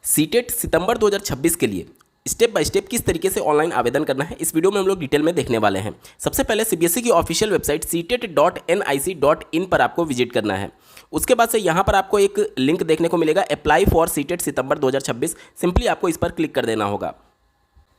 CTET सितंबर 2026 के लिए step by step किस तरीके से ऑनलाइन आवेदन करना है इस वीडियो में हम लोग डिटेल में देखने वाले हैं। सबसे पहले सीबीएसई की ऑफिशियल वेबसाइट ctet.nic.in पर आपको विजिट करना है। उसके बाद से यहाँ पर आपको एक लिंक देखने को मिलेगा, apply for CTET September 2026। Simply आपको इस पर क्लिक कर देना होगा।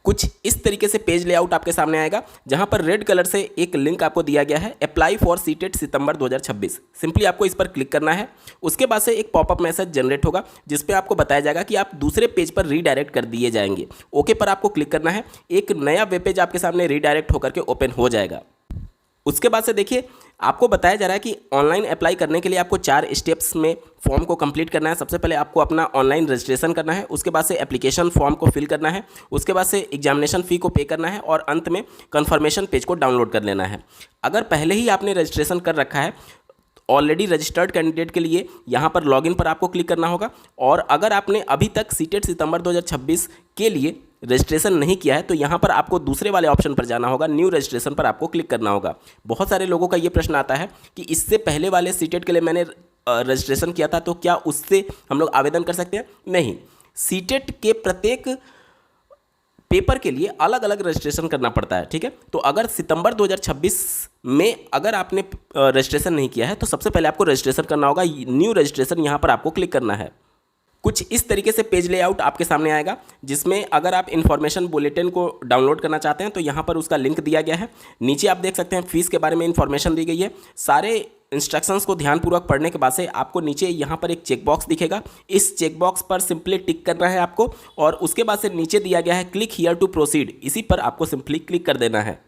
कुछ इस तरीके से पेज लेआउट आपके सामने आएगा, जहां पर रेड कलर से एक लिंक आपको दिया गया है, apply for CTET September 2026। Simply आपको इस पर क्लिक करना है। उसके बाद से एक पॉपअप मैसेज जनरेट होगा, जिस पे आपको बताया जाएगा कि आप दूसरे पेज पर रीडायरेक्ट कर दिए जाएंगे। ओके पर आपको क्लिक करना है। एक नया वेब पेज आपके सामने रीडायरेक्ट होकर के ओपन हो जाएगा। उसके बाद से देखिए, आपको बताया जा रहा है कि ऑनलाइन अप्लाई करने के लिए आपको 4 स्टेप्स में फॉर्म को कंप्लीट करना है। सबसे पहले आपको अपना ऑनलाइन रजिस्ट्रेशन करना है, उसके बाद से एप्लीकेशन फॉर्म को फिल करना है, उसके बाद से एग्जामिनेशन फ़ी को पे करना है और अंत में कन्फर्मेशन पेज को डाउनलोड कर लेना है। अगर पहले ही आपने रजिस्ट्रेशन कर रखा है, ऑलरेडी रजिस्टर्ड कैंडिडेट के लिए यहाँ पर लॉगिन पर आपको क्लिक करना होगा। और अगर आपने अभी तक सीटेट सितंबर 2026 के लिए रजिस्ट्रेशन नहीं किया है तो यहाँ पर आपको दूसरे वाले ऑप्शन पर जाना होगा, न्यू रजिस्ट्रेशन पर आपको क्लिक करना होगा। बहुत सारे लोगों का ये प्रश्न आता है कि इससे पहले वाले सीटेट के लिए मैंने रजिस्ट्रेशन किया था तो क्या उससे हम लोग आवेदन कर सकते हैं? नहीं, सीटेट के प्रत्येक पेपर के लिए अलग अलग रजिस्ट्रेशन करना पड़ता है। ठीक है, तो अगर सितंबर 2026 में अगर आपने रजिस्ट्रेशन नहीं किया है तो सबसे पहले आपको रजिस्ट्रेशन करना होगा। न्यू रजिस्ट्रेशन यहाँ पर आपको क्लिक करना है। कुछ इस तरीके से पेज लेआउट आपके सामने आएगा, जिसमें अगर आप इन्फॉर्मेशन बुलेटिन को डाउनलोड करना चाहते हैं तो यहाँ पर उसका लिंक दिया गया है। नीचे आप देख सकते हैं फीस के बारे में इन्फॉर्मेशन दी गई है। सारे इंस्ट्रक्शंस को ध्यानपूर्वक पढ़ने के बाद से आपको नीचे यहाँ पर एक चेकबॉक्स दिखेगा। इस चेकबॉक्स पर सिंपली टिक करना है आपको, और उसके बाद से नीचे दिया गया है क्लिक हियर टू प्रोसीड, इसी पर आपको सिंपली क्लिक कर देना है।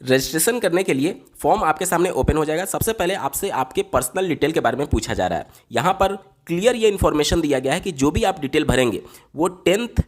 रजिस्ट्रेशन करने के लिए फॉर्म आपके सामने ओपन हो जाएगा। सबसे पहले आपसे आपके पर्सनल डिटेल के बारे में पूछा जा रहा है। यहाँ पर क्लियर ये इन्फॉर्मेशन दिया गया है कि जो भी आप डिटेल भरेंगे वो 10th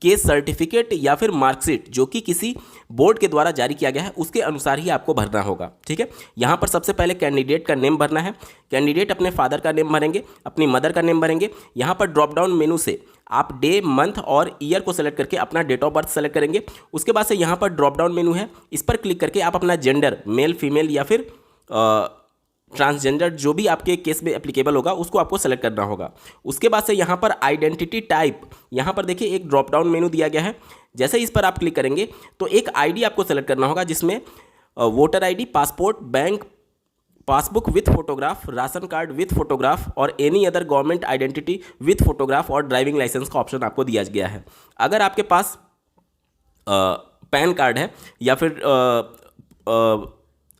के सर्टिफिकेट या फिर मार्कशीट जो कि किसी बोर्ड के द्वारा जारी किया गया है उसके अनुसार ही आपको भरना होगा। ठीक है, यहाँ पर सबसे पहले कैंडिडेट का नेम भरना है। कैंडिडेट अपने फादर का नेम भरेंगे, अपनी मदर का नेम भरेंगे। यहाँ पर ड्रॉप डाउन मेनू से आप डे, मंथ और ईयर को सेलेक्ट करके अपना डेट ऑफ बर्थ सेलेक्ट करेंगे। उसके बाद से यहाँ पर ड्रॉप डाउन मेनू है, इस पर क्लिक करके आप अपना जेंडर, मेल, फीमेल या फिर ट्रांसजेंडर जो भी आपके केस में एप्लीकेबल होगा उसको आपको सेलेक्ट करना होगा। उसके बाद से यहाँ पर आइडेंटिटी टाइप, यहाँ पर देखिए एक ड्रॉप डाउन मेनू दिया गया है। जैसे इस पर आप क्लिक करेंगे तो एक आईडी आपको सेलेक्ट करना होगा, जिसमें voter ID, passport, bank passbook with photograph, ration card with photograph और any other government identity with photograph और ड्राइविंग लाइसेंस का ऑप्शन आपको दिया गया है। अगर आपके पास पैन कार्ड है या फिर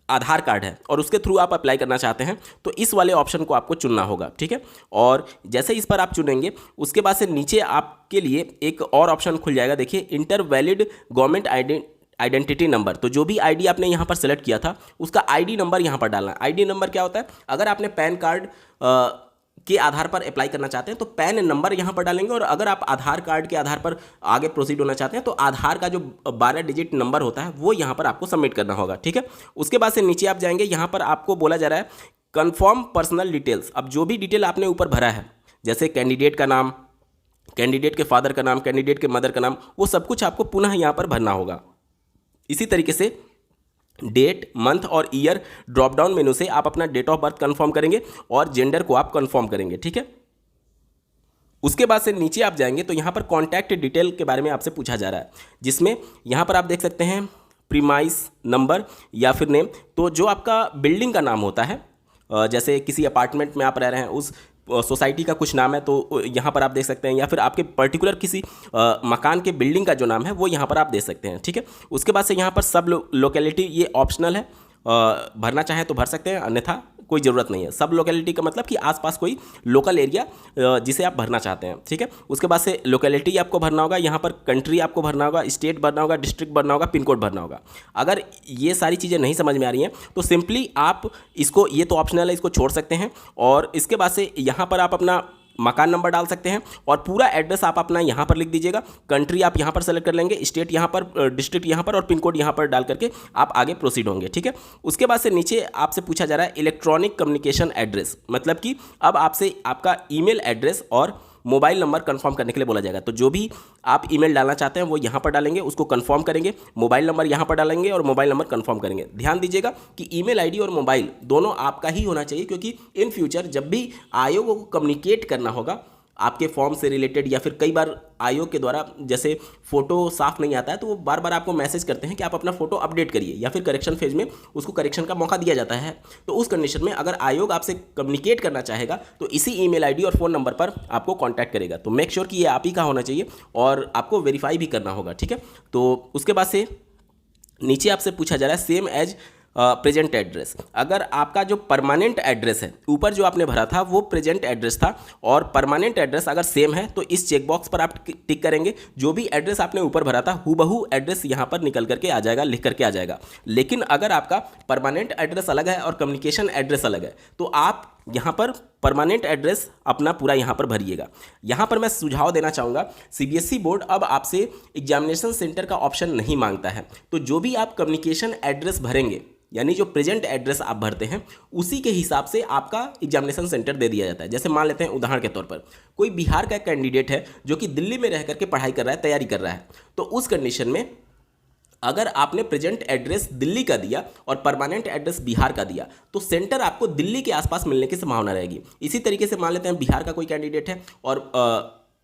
आधार कार्ड है और उसके थ्रू आप अप्लाई करना चाहते हैं तो इस वाले ऑप्शन को आपको चुनना होगा। ठीक है, और जैसे इस पर आप चुनेंगे उसके बाद से नीचे आपके लिए एक और ऑप्शन खुल जाएगा। देखिए, inter valid government identity number. तो जो भी आईडी आपने यहाँ पर सेलेक्ट किया था उसका आईडी नंबर यहाँ पर डालना है। आईडी नंबर क्या होता है? अगर आपने पैन कार्ड के आधार पर अप्लाई करना चाहते हैं तो पैन नंबर यहाँ पर डालेंगे, और अगर आप आधार कार्ड के आधार पर आगे प्रोसीड होना चाहते हैं तो आधार का जो 12 डिजिट नंबर होता है वो यहाँ पर आपको सबमिट करना होगा। ठीक है, उसके बाद से नीचे आप जाएंगे, यहाँ पर आपको बोला जा रहा है कन्फर्म पर्सनल डिटेल्स। अब जो भी डिटेल आपने ऊपर भरा है, जैसे कैंडिडेट का नाम, कैंडिडेट के फादर का नाम, कैंडिडेट के मदर का नाम, वो सब कुछ आपको पुनः यहाँ पर भरना होगा। इसी तरीके से डेट, मंथ और ईयर ड्रॉप डाउन मेनू से आप अपना डेट ऑफ बर्थ कंफर्म करेंगे और जेंडर को आप कंफर्म करेंगे। ठीक है, उसके बाद से नीचे आप जाएंगे तो यहाँ पर कॉन्टैक्ट डिटेल के बारे में आपसे पूछा जा रहा है, जिसमें यहाँ पर आप देख सकते हैं प्रीमाइस नंबर या फिर नेम। तो जो आपका बिल्डिंग का नाम होता है, जैसे किसी अपार्टमेंट में आप रह रहे हैं, उस सोसाइटी का कुछ नाम है तो यहाँ पर आप देख सकते हैं, या फिर आपके पर्टिकुलर किसी मकान के बिल्डिंग का जो नाम है वो यहाँ पर आप दे सकते हैं। ठीक है, उसके बाद से यहाँ पर सब लोकेलिटी, ये ऑप्शनल है, भरना चाहें तो भर सकते हैं, अन्यथा कोई ज़रूरत नहीं है। सब लोकेलिटी का मतलब कि आसपास कोई लोकल एरिया जिसे आप भरना चाहते हैं। ठीक है, उसके बाद से लोकेलिटी आपको भरना होगा, यहाँ पर कंट्री आपको भरना होगा, स्टेट भरना होगा, डिस्ट्रिक्ट भरना होगा, पिन कोड भरना होगा। अगर ये सारी चीज़ें नहीं समझ में आ रही हैं तो सिंपली आप इसको, ये तो ऑप्शनल है, इसको छोड़ सकते हैं। और इसके बाद से यहाँ पर आप अपना मकान नंबर डाल सकते हैं और पूरा एड्रेस आप अपना यहाँ पर लिख दीजिएगा। कंट्री आप यहाँ पर सेलेक्ट कर लेंगे, स्टेट यहाँ पर, डिस्ट्रिक्ट यहाँ पर और पिन कोड यहाँ पर डाल करके आप आगे प्रोसीड होंगे। ठीक है, उसके बाद से नीचे आपसे पूछा जा रहा है इलेक्ट्रॉनिक कम्युनिकेशन एड्रेस, मतलब कि अब आपसे आपका ईमेल एड्रेस और मोबाइल नंबर कंफर्म करने के लिए बोला जाएगा। तो जो भी आप ईमेल डालना चाहते हैं वो यहाँ पर डालेंगे, उसको कंफर्म करेंगे, मोबाइल नंबर यहाँ पर डालेंगे और मोबाइल नंबर कंफर्म करेंगे। ध्यान दीजिएगा कि ईमेल आईडी और मोबाइल दोनों आपका ही होना चाहिए, क्योंकि इन फ्यूचर जब भी आयोग को कम्युनिकेट करना होगा आपके फॉर्म से रिलेटेड, या फिर कई बार आयोग के द्वारा जैसे फ़ोटो साफ नहीं आता है तो वो बार बार आपको मैसेज करते हैं कि आप अपना फ़ोटो अपडेट करिए, या फिर करेक्शन फेज में उसको करेक्शन का मौका दिया जाता है। तो उस कंडीशन में अगर आयोग आपसे कम्युनिकेट करना चाहेगा तो इसी ईमेल आईडी और फ़ोन नंबर पर आपको कॉन्टैक्ट करेगा। तो मेक श्योर कि ये आप ही का होना चाहिए और आपको वेरीफाई भी करना होगा, ठीक है। तो उसके बाद से नीचे आपसे पूछा जा रहा है सेम एज प्रेजेंट एड्रेस। अगर आपका जो परमानेंट एड्रेस है, ऊपर जो आपने भरा था वो प्रेजेंट एड्रेस था, और परमानेंट एड्रेस अगर सेम है तो इस चेकबॉक्स पर आप टिक करेंगे। जो भी एड्रेस आपने ऊपर भरा था हूबहू एड्रेस यहाँ पर निकल करके आ जाएगा, लिख करके आ जाएगा। लेकिन अगर आपका परमानेंट एड्रेस अलग है और कम्युनिकेशन एड्रेस अलग है तो आप यहाँ पर परमानेंट एड्रेस अपना पूरा यहाँ पर भरिएगा। यहाँ पर मैं सुझाव देना चाहूँगा, सीबीएसई बोर्ड अब आपसे एग्जामिनेशन सेंटर का ऑप्शन नहीं मांगता है। तो जो भी आप कम्युनिकेशन एड्रेस भरेंगे, यानी जो प्रेजेंट एड्रेस आप भरते हैं, उसी के हिसाब से आपका एग्जामिनेशन सेंटर दे दिया जाता है। जैसे मान लेते हैं उदाहरण के तौर पर कोई बिहार का कैंडिडेट है जो कि दिल्ली में रह करके पढ़ाई कर रहा है, तैयारी कर रहा है, तो उस कंडीशन में अगर आपने प्रेजेंट एड्रेस दिल्ली का दिया और परमानेंट एड्रेस बिहार का दिया तो सेंटर आपको दिल्ली के आसपास मिलने की संभावना रहेगी। इसी तरीके से मान लेते हैं बिहार का कोई कैंडिडेट है और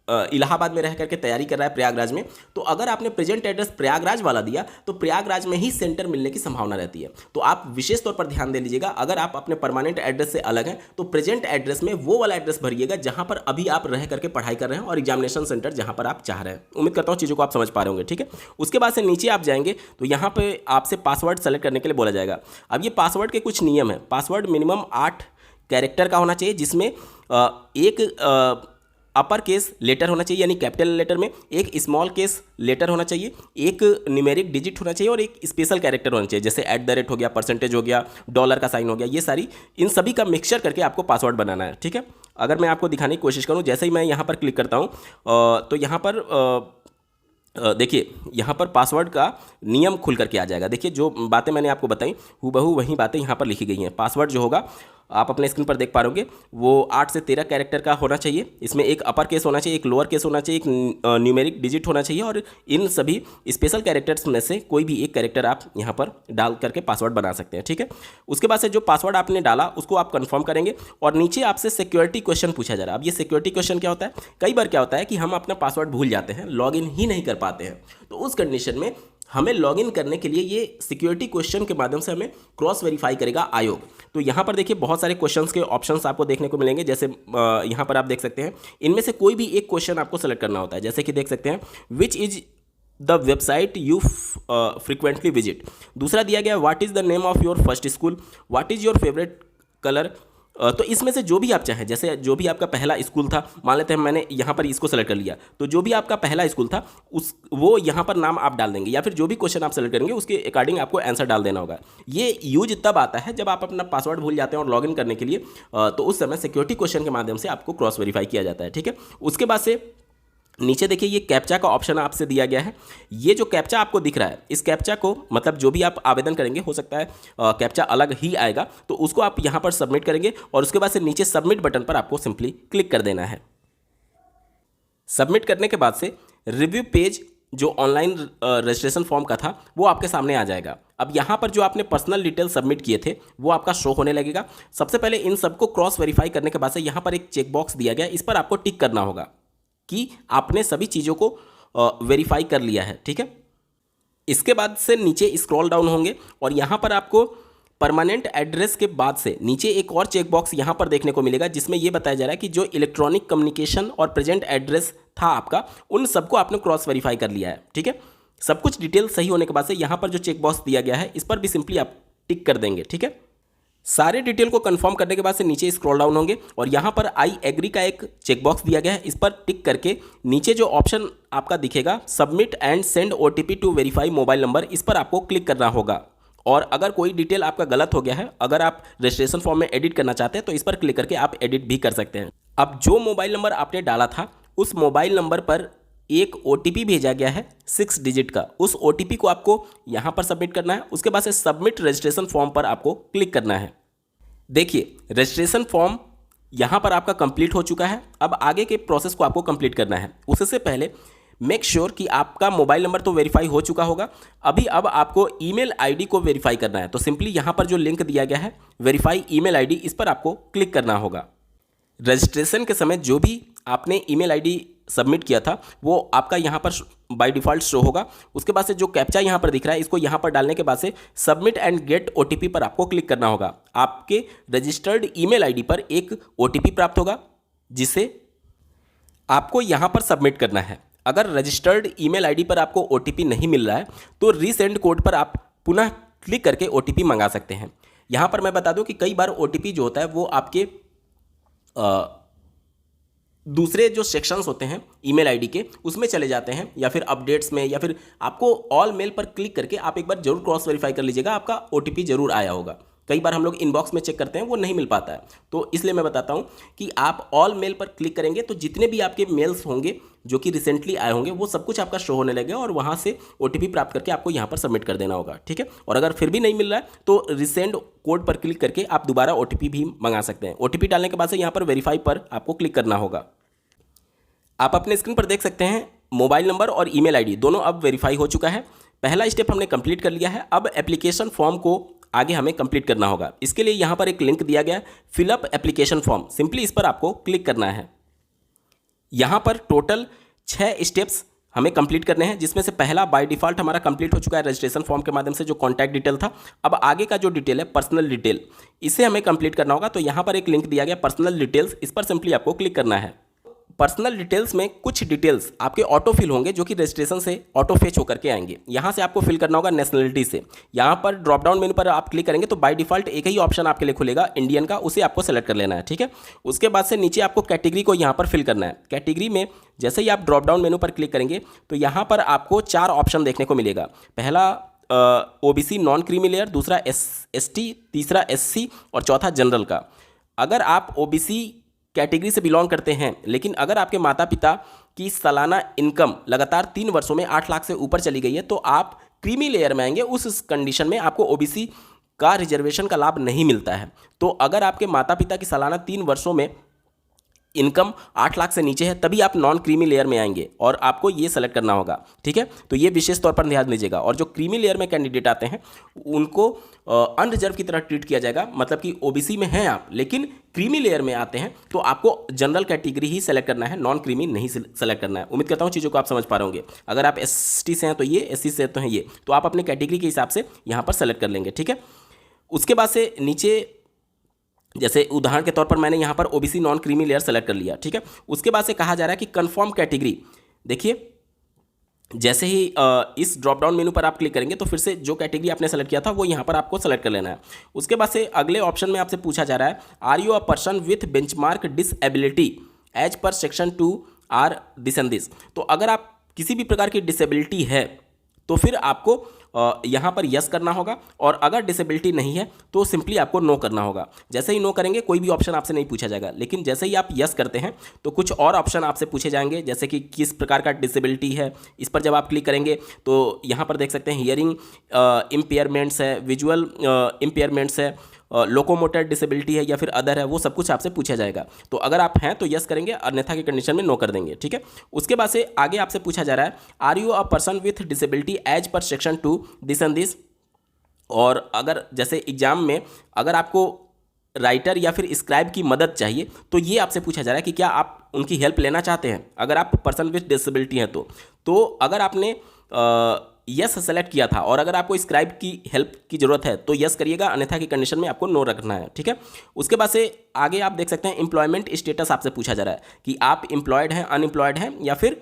इलाहाबाद में रह करके तैयारी कर रहा है प्रयागराज में, तो अगर आपने प्रेजेंट एड्रेस प्रयागराज वाला दिया तो प्रयागराज में ही सेंटर मिलने की संभावना रहती है। तो आप विशेष तौर पर ध्यान दे लीजिएगा, अगर आप अपने परमानेंट एड्रेस से अलग हैं तो प्रेजेंट एड्रेस में वो वाला एड्रेस भरिएगा जहां पर अभी आप रह करके पढ़ाई कर रहे हैं और एग्जामिनेशन सेंटर जहां पर आप चाह रहे हैं। उम्मीद करता हूं चीज़ों को आप समझ पा रहे होंगे, ठीक है। उसके बाद से नीचे आप जाएंगे तो यहाँ पर आपसे पासवर्ड सेलेक्ट करने के लिए बोला जाएगा। अब ये पासवर्ड के कुछ नियम है। पासवर्ड मिनिमम 8 कैरेक्टर का होना चाहिए, जिसमें एक अपर केस लेटर होना चाहिए यानी कैपिटल लेटर में, एक स्मॉल केस लेटर होना चाहिए, एक न्यूमेरिक डिजिट होना चाहिए और एक स्पेशल कैरेक्टर होना चाहिए, जैसे @, हो गया, परसेंटेज हो गया, डॉलर का साइन हो गया। ये सारी इन सभी का मिक्सचर करके आपको पासवर्ड बनाना है, ठीक है। अगर मैं आपको दिखाने की कोशिश करूं, जैसे ही मैं यहाँ पर क्लिक करता हूँ तो यहाँ पर देखिए यहाँ पर पासवर्ड का नियम खुल करके आ जाएगा। देखिए जो बातें मैंने आपको बताई हूबहू वही बातें यहाँ पर लिखी गई हैं। पासवर्ड जो होगा आप अपने स्क्रीन पर देख पा रहे होंगे वो 8 से 13 कैरेक्टर का होना चाहिए। इसमें एक अपर केस होना चाहिए, एक लोअर केस होना चाहिए, एक न्यूमेरिक डिजिट होना चाहिए और इन सभी स्पेशल कैरेक्टर्स में से कोई भी एक कैरेक्टर आप यहाँ पर डाल करके पासवर्ड बना सकते हैं, ठीक है। उसके बाद से जो पासवर्ड आपने डाला उसको आप कन्फर्म करेंगे और नीचे आपसे सिक्योरिटी क्वेश्चन पूछा जा रहा है। अब ये सिक्योरिटी क्वेश्चन क्या होता है, कई बार क्या होता है कि हम अपना पासवर्ड भूल जाते हैं, लॉगिन ही नहीं कर पाते हैं। तो उस कंडीशन में हमें लॉगिन करने के लिए ये सिक्योरिटी क्वेश्चन के माध्यम से हमें क्रॉस वेरीफाई करेगा आयोग। तो यहाँ पर देखिए बहुत सारे क्वेश्चंस के ऑप्शंस आपको देखने को मिलेंगे। जैसे यहाँ पर आप देख सकते हैं इनमें से कोई भी एक क्वेश्चन आपको सेलेक्ट करना होता है। जैसे कि देख सकते हैं which is the website you frequently visit. दूसरा दिया गया what is the name of your first school, what is your favourite colour. तो इसमें से जो भी आप चाहें, जैसे जो भी आपका पहला स्कूल था, मान लेते हैं मैंने यहाँ पर इसको सेलेक्ट कर लिया, तो जो भी आपका पहला स्कूल था वो यहाँ पर नाम आप डाल देंगे, या फिर जो भी क्वेश्चन आप सेलेक्ट करेंगे उसके अकॉर्डिंग आपको आंसर डाल देना होगा। ये यूज तब आता है जब आप अपना पासवर्ड भूल जाते हैं और लॉगिन करने के लिए, तो उस समय सिक्योरिटी क्वेश्चन के माध्यम से आपको क्रॉस वेरीफाई किया जाता है, ठीक है। उसके बाद से नीचे देखिए ये कैप्चा का ऑप्शन आपसे दिया गया है। ये जो कैप्चा आपको दिख रहा है, इस कैप्चा को मतलब जो भी आप आवेदन करेंगे, हो सकता है कैप्चा अलग ही आएगा, तो उसको आप यहाँ पर सबमिट करेंगे और उसके बाद से नीचे सबमिट बटन पर आपको सिंपली क्लिक कर देना है। सबमिट करने के बाद से रिव्यू पेज जो ऑनलाइन रजिस्ट्रेशन फॉर्म का था वो आपके सामने आ जाएगा। अब यहाँ पर जो आपने पर्सनल डिटेल सबमिट किए थे वो आपका शो होने लगेगा। सबसे पहले इन सबको क्रॉस वेरीफाई करने के बाद से यहाँ पर एक चेक बॉक्स दिया गया, इस पर आपको टिक करना होगा कि आपने सभी चीज़ों को वेरीफाई कर लिया है, ठीक है। इसके बाद से नीचे स्क्रॉल डाउन होंगे और यहाँ पर आपको परमानेंट एड्रेस के बाद से नीचे एक और चेक बॉक्स यहाँ पर देखने को मिलेगा, जिसमें यह बताया जा रहा है कि जो इलेक्ट्रॉनिक कम्युनिकेशन और प्रेजेंट एड्रेस था आपका, उन सबको आपने क्रॉस वेरीफाई कर लिया है, ठीक है। सब कुछ डिटेल सही होने के बाद से यहाँ पर जो चेक बॉक्स दिया गया है इस पर भी सिंपली आप टिक कर देंगे, ठीक है। सारे डिटेल को कंफर्म करने के बाद से नीचे स्क्रॉल डाउन होंगे और यहाँ पर आई एग्री का एक चेक बॉक्स दिया गया है, इस पर टिक करके नीचे जो ऑप्शन आपका दिखेगा submit and send OTP to verify mobile number, इस पर आपको क्लिक करना होगा। और अगर कोई डिटेल आपका गलत हो गया है, अगर आप रजिस्ट्रेशन फॉर्म में एडिट करना चाहते हैं तो इस पर क्लिक करके आप एडिट भी कर सकते हैं। अब जो मोबाइल नंबर आपने डाला था उस मोबाइल नंबर पर एक OTP भेजा गया है 6 डिजिट का, उस OTP को आपको यहाँ पर सबमिट करना है। उसके बाद से सबमिट रजिस्ट्रेशन फॉर्म पर आपको क्लिक करना है। देखिए रजिस्ट्रेशन फॉर्म यहाँ पर आपका कंप्लीट हो चुका है। अब आगे के प्रोसेस को आपको कंप्लीट करना है। उससे पहले मेक श्योर कि आपका मोबाइल नंबर तो वेरीफाई हो चुका होगा। अब आपको ईमेल आईडी को वेरीफाई करना है, तो सिंपली यहाँ पर जो लिंक दिया गया है वेरीफाई ईमेल आईडी, इस पर आपको क्लिक करना होगा। रजिस्ट्रेशन के समय जो भी आपने ईमेल आईडी सबमिट किया था वो आपका यहाँ पर बाय डिफ़ॉल्ट शो होगा। उसके बाद से जो कैप्चा यहाँ पर दिख रहा है इसको यहाँ पर डालने के बाद से सबमिट एंड गेट ओटीपी पर आपको क्लिक करना होगा। आपके रजिस्टर्ड ईमेल आईडी पर एक ओटीपी प्राप्त होगा जिसे आपको यहाँ पर सबमिट करना है। अगर रजिस्टर्ड ईमेल आईडी पर आपको ओटीपी नहीं मिल रहा है तो रीसेंड कोड पर आप पुनः क्लिक करके ओटीपी मंगा सकते हैं। यहाँ पर मैं बता दूं कि कई बार ओटीपी जो होता है वो आपके दूसरे जो सेक्शंस होते हैं ईमेल आईडी के उसमें चले जाते हैं या फिर अपडेट्स में, या फिर आपको ऑल मेल पर क्लिक करके आप एक बार जरूर क्रॉस वेरीफाई कर लीजिएगा, आपका ओटीपी जरूर आया होगा। कई बार हम लोग इनबॉक्स में चेक करते हैं वो नहीं मिल पाता है, तो इसलिए मैं बताता हूं कि आप ऑल मेल पर क्लिक करेंगे तो जितने भी आपके मेल्स होंगे जो कि रिसेंटली आए होंगे वो सब कुछ आपका शो होने लगेगा और वहां से ओटीपी प्राप्त करके आपको यहां पर सबमिट कर देना होगा, ठीक है। और अगर फिर भी नहीं मिल रहा है तो रिसेंड कोड पर क्लिक करके आप दोबारा ओटीपी भी मंगा सकते हैं। ओटीपी डालने के बाद से यहाँ पर वेरीफाई पर आपको क्लिक करना होगा। आप अपने स्क्रीन पर देख सकते हैं मोबाइल नंबर और ईमेल आईडी दोनों अब वेरीफाई हो चुका है। पहला स्टेप हमने कंप्लीट कर लिया है। अब एप्लीकेशन फॉर्म को आगे हमें कंप्लीट करना होगा। इसके लिए यहाँ पर एक लिंक दिया गया है, फिलअप एप्लीकेशन फॉर्म, सिंपली इस पर आपको क्लिक करना है। यहाँ पर टोटल 6 स्टेप्स हमें कंप्लीट करने हैं, जिसमें से पहला बाय डिफ़ॉल्ट हमारा कंप्लीट हो चुका है रजिस्ट्रेशन फॉर्म के माध्यम से जो कॉन्टैक्ट डिटेल था। अब आगे का जो डिटेल है पर्सनल डिटेल, इसे हमें कंप्लीट करना होगा। तो यहाँ पर एक लिंक दिया गया पर्सनल डिटेल्स, इस पर सिंपली आपको क्लिक करना है। पर्सनल डिटेल्स में कुछ डिटेल्स आपके ऑटो फिल होंगे जो कि रजिस्ट्रेशन से ऑटो फेच होकर के आएंगे। यहाँ से आपको फिल करना होगा नेशनलिटी से। यहाँ पर ड्रॉप डाउन मेनू पर आप क्लिक करेंगे तो बाय डिफ़ॉल्ट एक ही ऑप्शन आपके लिए खुलेगा इंडियन का, उसे आपको सेलेक्ट कर लेना है, ठीक है। उसके बाद से नीचे आपको कैटेगरी को यहाँ पर फिल करना है। कैटेगरी में जैसे ही आप ड्रॉप डाउन मेनू पर क्लिक करेंगे तो यहाँ पर आपको 4 ऑप्शन देखने को मिलेगा। पहला ओबीसी नॉन क्रीमी लेयर, दूसरा एसटी, तीसरा एससी और चौथा जनरल का। अगर आप ओबीसी कैटेगरी से बिलोंग करते हैं लेकिन अगर आपके माता पिता की सालाना इनकम लगातार 3 वर्षों में 8 लाख से ऊपर चली गई है तो आप क्रीमी लेयर में आएंगे। उस कंडीशन में आपको ओबीसी का रिजर्वेशन का लाभ नहीं मिलता है। तो अगर आपके माता पिता की सालाना 3 वर्षों में इनकम 8 लाख से नीचे है तभी आप नॉन क्रीमी लेयर में आएंगे और आपको ये सेलेक्ट करना होगा, ठीक है। तो ये विशेष तौर पर ध्यान दीजिएगा। और जो क्रीमी लेयर में कैंडिडेट आते हैं उनको अनरिजर्व की तरह ट्रीट किया जाएगा, मतलब कि ओबीसी में हैं आप लेकिन क्रीमी लेयर में आते हैं तो आपको जनरल कैटेगरी ही सेलेक्ट करना है, नॉन क्रीमी नहीं सेलेक्ट करना है। उम्मीद करता हूँ चीज़ों को आप समझ पा रहे होंगे। अगर आप एसटी से हैं तो ये, एससी से तो हैं ये, तो आप अपने कैटेगरी के हिसाब से यहाँ पर सेलेक्ट कर लेंगे, ठीक है। उसके बाद से नीचे जैसे उदाहरण के तौर पर मैंने यहाँ पर OBC non creamy layer select कर लिया, ठीक है। उसके बाद से कहा जा रहा है कि कंफर्म कैटेगरी। देखिए जैसे ही इस ड्रॉप डाउन मेनू पर आप क्लिक करेंगे तो फिर से जो कैटेगरी आपने सेलेक्ट किया था वो यहाँ पर आपको सेलेक्ट कर लेना है। उसके बाद से अगले ऑप्शन में आपसे पूछा जा रहा है are you a person with benchmark disability as per section 2 are this and this. तो अगर आप किसी भी प्रकार की डिसेबिलिटी है तो फिर आपको यहाँ पर यस करना होगा, और अगर डिसेबिलिटी नहीं है तो सिंपली आपको नो करना होगा। जैसे ही नो करेंगे कोई भी ऑप्शन आपसे नहीं पूछा जाएगा, लेकिन जैसे ही आप यस करते हैं तो कुछ और ऑप्शन आपसे पूछे जाएंगे, जैसे कि किस प्रकार का डिसेबिलिटी है। इस पर जब आप क्लिक करेंगे तो यहाँ पर देख सकते हैं हियरिंग इम्पेयरमेंट्स है, विजुअल इम्पेयरमेंट्स है, लोकोमोटर डिसेबिलिटी है या फिर अदर है, वो सब कुछ आपसे पूछा जाएगा। तो अगर आप हैं तो यस करेंगे, अन्यथा की कंडीशन में नो कर देंगे, ठीक है। उसके बाद से आगे आपसे पूछा जा रहा है are you a person with disability as per section 2 this and this. और अगर जैसे एग्जाम में अगर आपको राइटर या फिर स्क्राइब की मदद चाहिए तो ये आपसे पूछा जा रहा है कि क्या आप उनकी हेल्प लेना चाहते हैं, अगर आप पर्सन विथ डिसेबिलिटी हैं तो अगर आपने यस सेलेक्ट किया था और अगर आपको स्क्राइब की हेल्प की ज़रूरत है तो यस करिएगा, अन्यथा की कंडीशन में आपको नो रखना है, ठीक है। उसके बाद से आगे आप देख सकते हैं एम्प्लॉयमेंट स्टेटस आपसे पूछा जा रहा है कि आप एम्प्लॉयड हैं, अनएम्प्लॉयड हैं या फिर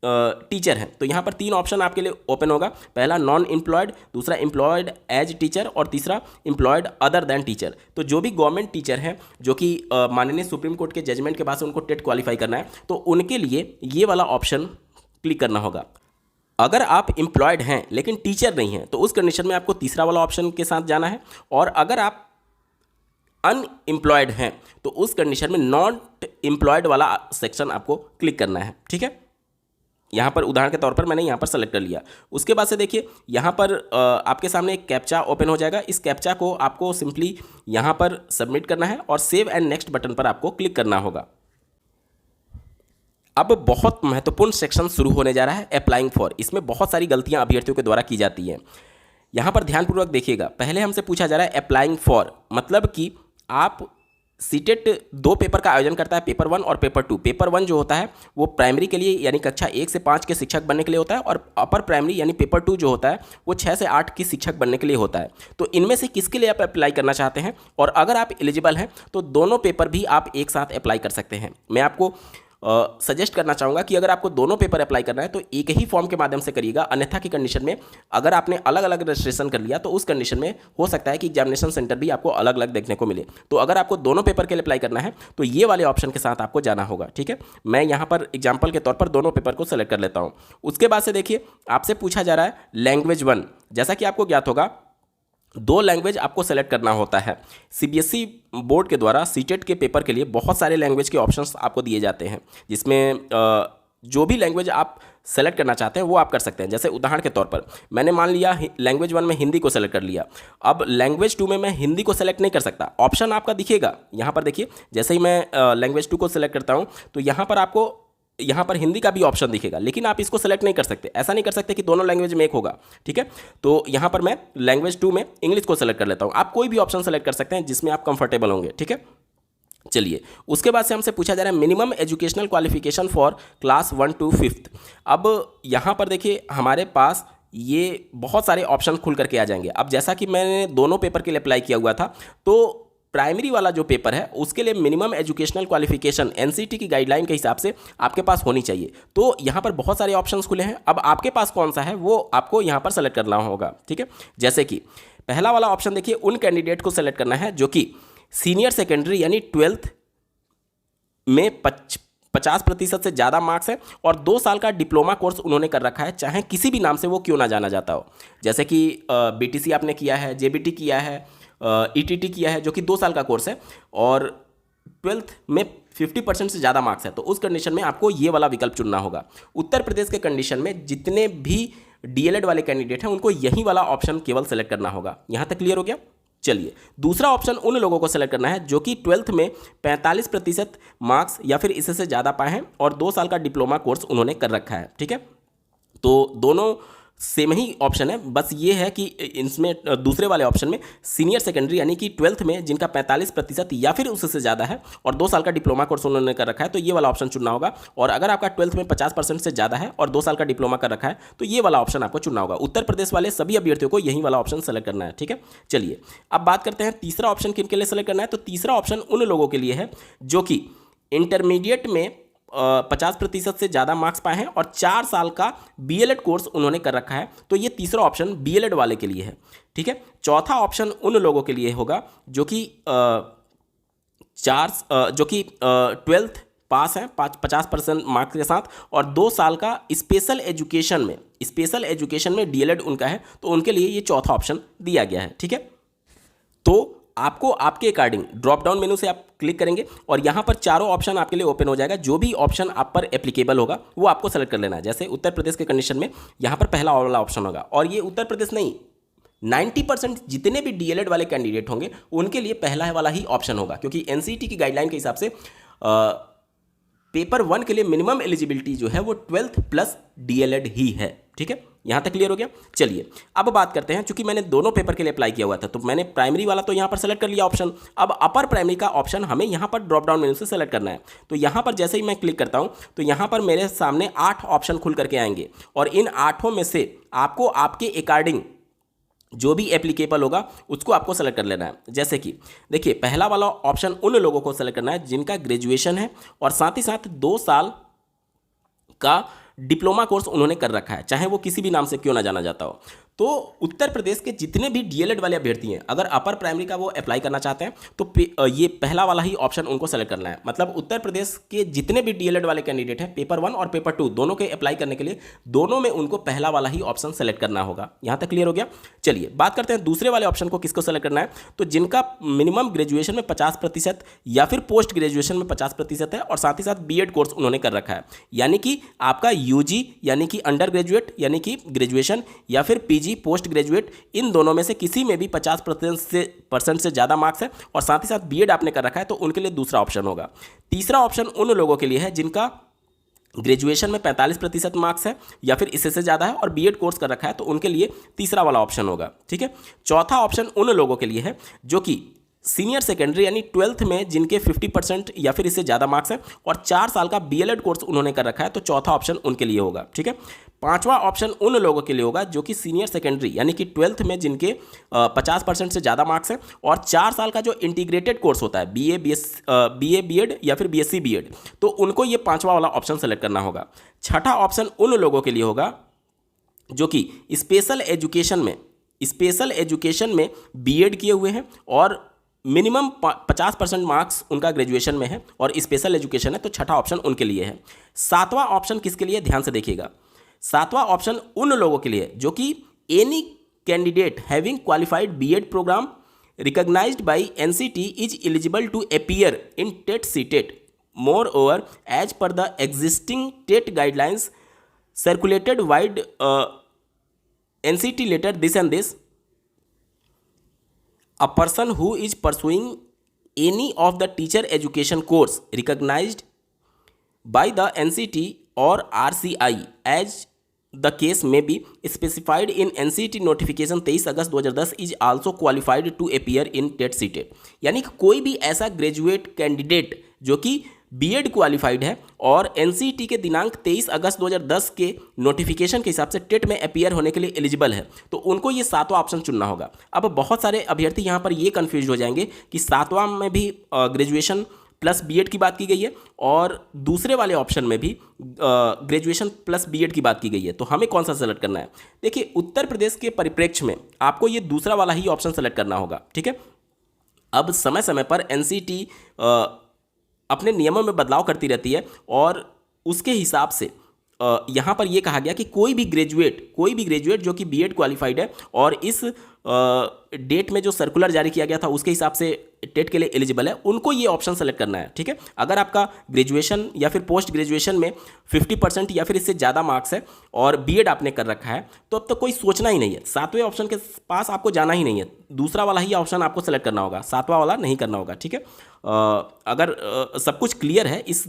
टीचर हैं। तो यहाँ पर 3 ऑप्शन आपके लिए ओपन होगा। पहला नॉन एम्प्लॉयड, दूसरा एम्प्लॉयड एज टीचर और तीसरा एम्प्लॉयड अदर देन टीचर। तो जो भी गवर्नमेंट टीचर हैं जो कि माननीय सुप्रीम कोर्ट के जजमेंट के बाद से उनको टेट क्वालिफाई करना है तो उनके लिए ये वाला ऑप्शन क्लिक करना होगा। अगर आप एम्प्लॉयड हैं लेकिन टीचर नहीं हैं तो उस कंडीशन में आपको तीसरा वाला ऑप्शन के साथ जाना है, और अगर आप अनएम्प्लॉयड हैं तो उस कंडीशन में नॉट एम्प्लॉयड वाला सेक्शन आपको क्लिक करना है, ठीक है। यहाँ पर उदाहरण के तौर पर मैंने यहाँ पर सेलेक्ट कर लिया। उसके बाद से देखिए यहाँ पर आपके सामने एक कैप्चा ओपन हो जाएगा। इस कैप्चा को आपको सिंपली यहाँ पर सबमिट करना है और सेव एंड नेक्स्ट बटन पर आपको क्लिक करना होगा। अब बहुत महत्वपूर्ण सेक्शन शुरू होने जा रहा है अप्लाइंग फॉर। इसमें बहुत सारी गलतियां अभ्यर्थियों के द्वारा की जाती हैं। यहाँ पर ध्यानपूर्वक देखिएगा। पहले हमसे पूछा जा रहा है अप्लाइंग फॉर, मतलब कि आप सीटेट दो पेपर का आयोजन करता है, पेपर 1 और पेपर 2। पेपर 1 जो होता है वो प्राइमरी के लिए यानी कक्षा 1 से 5 के शिक्षक बनने के लिए होता है, और अपर प्राइमरी यानी पेपर 2 जो होता है वो 6 से 8 की शिक्षक बनने के लिए होता है। तो इनमें से किसके लिए आप अप्लाई करना चाहते हैं, और अगर आप एलिजिबल हैं तो दोनों पेपर भी आप एक साथ अप्लाई कर सकते हैं। मैं आपको सजेस्ट करना चाहूँगा कि अगर आपको दोनों पेपर अप्लाई करना है तो एक ही फॉर्म के माध्यम से करिएगा, अन्यथा की कंडीशन में अगर आपने अलग अलग रजिस्ट्रेशन कर लिया तो उस कंडीशन में हो सकता है कि एग्जामिनेशन सेंटर भी आपको अलग अलग देखने को मिले। तो अगर आपको दोनों पेपर के लिए अप्लाई करना है तो ये वाले ऑप्शन के साथ आपको जाना होगा, ठीक है। मैं यहाँ पर एग्जाम्पल के तौर पर दोनों पेपर को सेलेक्ट कर लेता हूँ। उसके बाद से देखिए आपसे पूछा जा रहा है लैंग्वेज 1। जैसा कि आपको ज्ञात होगा 2 लैंग्वेज आपको सेलेक्ट करना होता है। सीबीएसई बोर्ड के द्वारा सीटेट के पेपर के लिए बहुत सारे लैंग्वेज के ऑप्शंस आपको दिए जाते हैं, जिसमें जो भी लैंग्वेज आप सेलेक्ट करना चाहते हैं वो आप कर सकते हैं। जैसे उदाहरण के तौर पर मैंने मान लिया लैंग्वेज 1 में हिंदी को सेलेक्ट कर लिया, अब लैंग्वेज 2 में मैं हिंदी को सेलेक्ट नहीं कर सकता। ऑप्शन आपका दिखेगा यहाँ पर, देखिए जैसे ही मैं लैंग्वेज 2 को सेलेक्ट करता हूँ तो यहाँ पर आपको यहाँ पर हिंदी का भी ऑप्शन दिखेगा, लेकिन आप इसको सेलेक्ट नहीं कर सकते। ऐसा नहीं कर सकते कि दोनों लैंग्वेज में एक होगा, ठीक है। तो यहाँ पर मैं लैंग्वेज 2 में इंग्लिश को सेलेक्ट कर लेता हूँ। आप कोई भी ऑप्शन सेलेक्ट कर सकते हैं जिसमें आप कंफर्टेबल होंगे, ठीक है। चलिए उसके बाद से हमसे पूछा जा रहा है minimum educational qualification for class 1 to 5। अब यहाँ पर देखिए हमारे पास ये बहुत सारे ऑप्शन खुल करके आ जाएंगे। अब जैसा कि मैंने दोनों पेपर के लिए अप्लाई किया हुआ था, तो प्राइमरी वाला जो पेपर है उसके लिए मिनिमम एजुकेशनल क्वालिफिकेशन एनसीटी की गाइडलाइन के हिसाब से आपके पास होनी चाहिए। तो यहाँ पर बहुत सारे ऑप्शंस खुले हैं, अब आपके पास कौन सा है वो आपको यहाँ पर सेलेक्ट करना होगा, ठीक है। जैसे कि पहला वाला ऑप्शन देखिए उन कैंडिडेट को सेलेक्ट करना है जो कि सीनियर सेकेंडरी यानी 12th में 50% से ज़्यादा मार्क्स है और 2 साल का डिप्लोमा कोर्स उन्होंने कर रखा है, चाहे किसी भी नाम से वो क्यों ना जाना जाता हो। जैसे कि बीटीसी आपने किया है, जेबीटी किया है, ईटीटी किया है जो कि 2 साल का कोर्स है, और 12th में 50% से ज़्यादा मार्क्स है, तो उस कंडीशन में आपको ये वाला विकल्प चुनना होगा। उत्तर प्रदेश के कंडीशन में जितने भी डीएलएड वाले कैंडिडेट हैं उनको यही वाला ऑप्शन केवल सेलेक्ट करना होगा। यहाँ तक क्लियर हो गया। चलिए दूसरा ऑप्शन उन लोगों को सेलेक्ट करना है जो कि 12th में 45% मार्क्स या फिर इससे से ज़्यादा पाए हैं और 2 साल का डिप्लोमा कोर्स उन्होंने कर रखा है, ठीक है। तो दोनों सेम ही ऑप्शन है, बस ये है कि इसमें दूसरे वाले ऑप्शन में सीनियर सेकेंडरी यानी कि 12th में जिनका 45% या फिर उससे ज़्यादा है और 2 साल का डिप्लोमा कोर्स उन्होंने कर रखा है तो ये वाला ऑप्शन चुनना होगा। और अगर आपका 12th में 50% से ज़्यादा है और 2 साल का डिप्लोमा कर रखा है तो ये वाला ऑप्शन आपको चुनना होगा। उत्तर प्रदेश वाले सभी अभ्यर्थियों को यही वाला ऑप्शन सेलेक्ट करना है, ठीक है। चलिए अब बात करते हैं तीसरा ऑप्शन किन के लिए सेलेक्ट करना है। तो तीसरा ऑप्शन उन लोगों के लिए है जो कि इंटरमीडिएट में 50% से ज़्यादा मार्क्स पाए हैं और 4 साल का बीएलएड कोर्स उन्होंने कर रखा है, तो ये तीसरा ऑप्शन बीएलएड वाले के लिए है, ठीक है। चौथा ऑप्शन उन लोगों के लिए होगा जो कि 12th पास हैं 50% मार्क्स के साथ और 2 साल का स्पेशल एजुकेशन में डीएलएड उनका है, तो उनके लिए ये चौथा ऑप्शन दिया गया है, ठीक है। तो आपको आपके अकॉर्डिंग ड्रॉप डाउन मेनू से आप क्लिक करेंगे और यहाँ पर चारों ऑप्शन आपके लिए ओपन हो जाएगा। जो भी ऑप्शन आप पर एप्लीकेबल होगा वो आपको सेलेक्ट कर लेना है। जैसे उत्तर प्रदेश के कंडीशन में यहाँ पर पहला वाला ऑप्शन होगा, और ये उत्तर प्रदेश नहीं 90% जितने भी डीएलएड वाले कैंडिडेट होंगे उनके लिए पहला वाला ही ऑप्शन होगा, क्योंकि एनसीटी की गाइडलाइन के हिसाब से पेपर 1 के लिए मिनिमम एलिजिबिलिटी जो है वो 12th प्लस डीएलएड ही है, ठीक है। यहाँ तक क्लियर हो गया। चलिए अब बात करते हैं, चूंकि मैंने दोनों पेपर के लिए अप्लाई किया हुआ था तो मैंने प्राइमरी वाला तो यहाँ पर सेलेक्ट कर लिया ऑप्शन। अब अपर प्राइमरी का ऑप्शन हमें यहाँ पर ड्रॉप डाउन मेनू से सेलेक्ट करना है। तो यहाँ पर जैसे ही मैं क्लिक करता हूँ तो यहाँ पर मेरे सामने 8 ऑप्शन खुल करके आएंगे और इन 8 में से आपको आपके अकॉर्डिंग जो भी एप्लीकेबल होगा उसको आपको सेलेक्ट कर लेना है। जैसे कि देखिए पहला वाला ऑप्शन उन लोगों को सेलेक्ट करना है जिनका ग्रेजुएशन है और साथ ही साथ 2 साल का डिप्लोमा कोर्स उन्होंने कर रखा है, चाहे वो किसी भी नाम से क्यों ना जाना जाता हो। तो उत्तर प्रदेश के जितने भी डीएलएड वाले अभ्यर्थी हैं अगर अपर प्राइमरी का वो अप्लाई करना चाहते हैं तो ये पहला वाला ही ऑप्शन उनको सेलेक्ट करना है। मतलब उत्तर प्रदेश के जितने भी डीएलएड वाले कैंडिडेट हैं पेपर 1 और पेपर 2 दोनों के अप्लाई करने के लिए दोनों में उनको पहला वाला ही ऑप्शन सेलेक्ट करना होगा। यहाँ तक क्लियर हो गया। चलिए बात करते हैं दूसरे वाले ऑप्शन को किसको सेलेक्ट करना है। तो जिनका मिनिमम ग्रेजुएशन में 50% या फिर पोस्ट ग्रेजुएशन में 50% है और साथ ही साथ बीएड कोर्स उन्होंने कर रखा है, यानी कि आपका यूजी यानी कि अंडर ग्रेजुएट यानी कि ग्रेजुएशन या फिर पीजी पोस्ट ग्रेजुएट, इन दोनों में से किसी में भी 50% से ज़्यादा मार्क्स है और साथ ही साथ बीएड आपने कर रखा है, तो उनके लिए दूसरा ऑप्शन होगा। तीसरा ऑप्शन उन लोगों के लिए है जिनका ग्रेजुएशन में 45% मार्क्स है या फिर इससे से ज़्यादा है और बीएड कोर्स कर रखा है, तो उनके लिए तीसरा वाला ऑप्शन होगा, ठीक है। चौथा ऑप्शन उन लोगों के लिए है जो कि सीनियर सेकेंडरी यानी 12th में जिनके 50% या फिर इससे ज़्यादा मार्क्स हैं और 4 साल का बीएलएड कोर्स उन्होंने कर रखा है, तो चौथा ऑप्शन उनके लिए होगा। ठीक है, पांचवा ऑप्शन उन लोगों के लिए होगा जो कि सीनियर सेकेंडरी यानी कि 12th में जिनके 50% से ज़्यादा मार्क्स हैं और 4 साल का जो इंटीग्रेटेड कोर्स होता है बीए बीएड या फिर बीएससी बीएड, तो उनको ये पांचवा वाला ऑप्शन सेलेक्ट करना होगा। छठा ऑप्शन उन लोगों के लिए होगा जो कि स्पेशल एजुकेशन में बीएड किए हुए हैं और मिनिमम 50% मार्क्स उनका ग्रेजुएशन में है और स्पेशल एजुकेशन है, तो छठा ऑप्शन उनके लिए है। सातवां ऑप्शन किसके लिए, ध्यान से देखिएगा। सातवां ऑप्शन उन लोगों के लिए जो कि any candidate having qualified BEd program recognised by NCT is eligible to appear in TET CTET moreover as per the existing TET guidelines circulated vide NCT letter this and this. A person who is pursuing any of the teacher education course recognized by the NCT or RCI as the case may be specified in NCT notification 23 August 2010 is also qualified to appear in TET CTET। यानी कि कोई भी ऐसा graduate candidate जो कि BEd qualified है और NCT के दिनांक 23 अगस्त 2010 के नोटिफिकेशन के हिसाब से टेट में अपीयर होने के लिए एलिजिबल है, तो उनको ये सातवां ऑप्शन चुनना होगा। अब बहुत सारे अभ्यर्थी यहाँ पर ये कन्फ्यूज हो जाएंगे कि सातवां में भी ग्रेजुएशन प्लस बीएड की बात की गई है और दूसरे वाले ऑप्शन में भी ग्रेजुएशन प्लस बीएड की बात की गई है, तो हमें कौन सा सेलेक्ट करना है। देखिए, उत्तर प्रदेश के परिप्रेक्ष्य में आपको ये दूसरा वाला ही ऑप्शन सेलेक्ट करना होगा। ठीक है, अब समय समय पर एनसीटी अपने नियमों में बदलाव करती रहती है और उसके हिसाब से यहाँ पर यह कहा गया कि कोई भी ग्रेजुएट जो कि बीएड क्वालिफाइड है और इस डेट में जो सर्कुलर जारी किया गया था उसके हिसाब से टेट के लिए एलिजिबल है, उनको ये ऑप्शन सेलेक्ट करना है। ठीक है, अगर आपका ग्रेजुएशन या फिर पोस्ट ग्रेजुएशन में 50% या फिर इससे ज़्यादा मार्क्स है और बीएड आपने कर रखा है, तो अब तक कोई सोचना ही नहीं है, सातवें ऑप्शन के पास आपको जाना ही नहीं है, दूसरा वाला ही ऑप्शन आपको सेलेक्ट करना होगा, सातवां वाला नहीं करना होगा। ठीक है, अगर सब कुछ क्लियर है इस